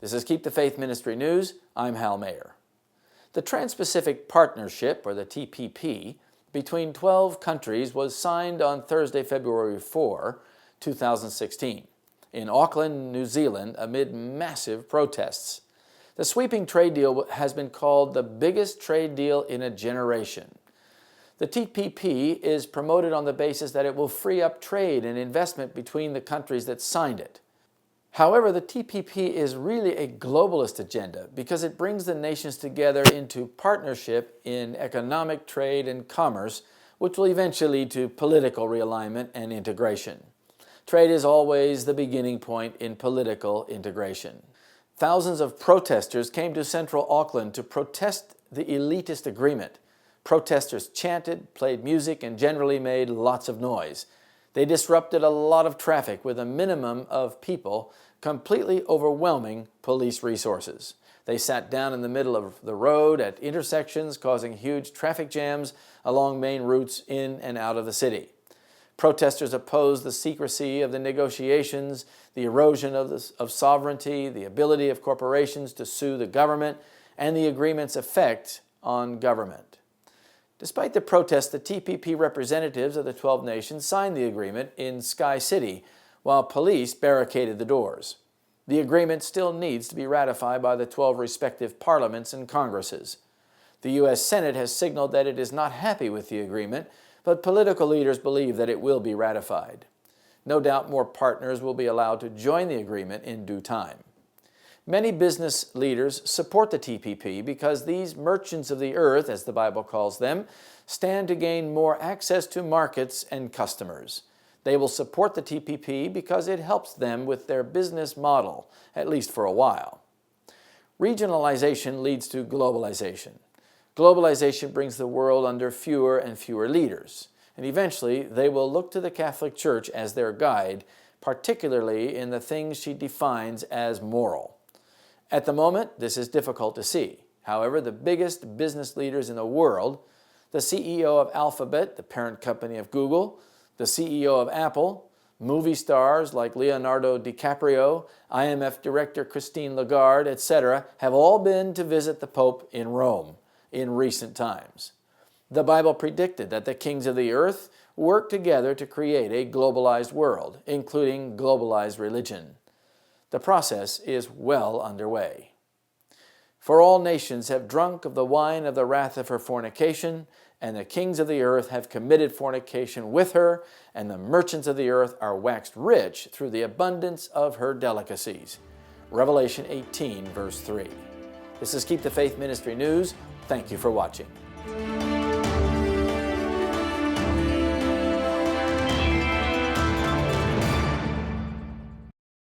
This is Keep the Faith Ministry News. I'm Hal Mayer. The Transpacific Partnership, or the TPP, between 12 countries was signed on Thursday, February 4, 2016, in Auckland, New Zealand, amid massive protests. The sweeping trade deal has been called the biggest trade deal in a generation. The TPP is promoted on the basis that it will free up trade and investment between the countries that signed it. However, the TPP is really a globalist agenda because it brings the nations together into partnership in economic, trade, and commerce, which will eventually lead to political realignment and integration. Trade is always the beginning point in political integration. Thousands of protesters came to central Auckland to protest the elitist agreement. Protesters chanted, played music, and generally made lots of noise. They disrupted a lot of traffic with a minimum of people, completely overwhelming police resources. They sat down in the middle of the road at intersections, causing huge traffic jams along main routes in and out of the city. Protesters opposed the secrecy of the negotiations, the erosion of sovereignty, the ability of corporations to sue the government, and the agreement's effect on government. Despite the protests, the TPP representatives of the 12 nations signed the agreement in Sky City, while police barricaded the doors. The agreement still needs to be ratified by the 12 respective parliaments and congresses. The U.S. Senate has signaled that it is not happy with the agreement, but political leaders believe that it will be ratified. No doubt more partners will be allowed to join the agreement in due time. Many business leaders support the TPP because these merchants of the earth, as the Bible calls them, stand to gain more access to markets and customers. They will support the TPP because it helps them with their business model, at least for a while. Regionalization leads to globalization. Globalization brings the world under fewer and fewer leaders, and eventually they will look to the Catholic Church as their guide, particularly in the things she defines as moral. At the moment, this is difficult to see. However, the biggest business leaders in the world, the CEO of Alphabet, the parent company of Google, the CEO of Apple, movie stars like Leonardo DiCaprio, IMF Director Christine Lagarde, etc., have all been to visit the Pope in Rome in recent times. The Bible predicted that the kings of the earth work together to create a globalized world, including globalized religion. The process is well underway. For all nations have drunk of the wine of the wrath of her fornication, and the kings of the earth have committed fornication with her, and the merchants of the earth are waxed rich through the abundance of her delicacies. Revelation 18, verse 3. This is Keep the Faith Ministry News. Thank you for watching.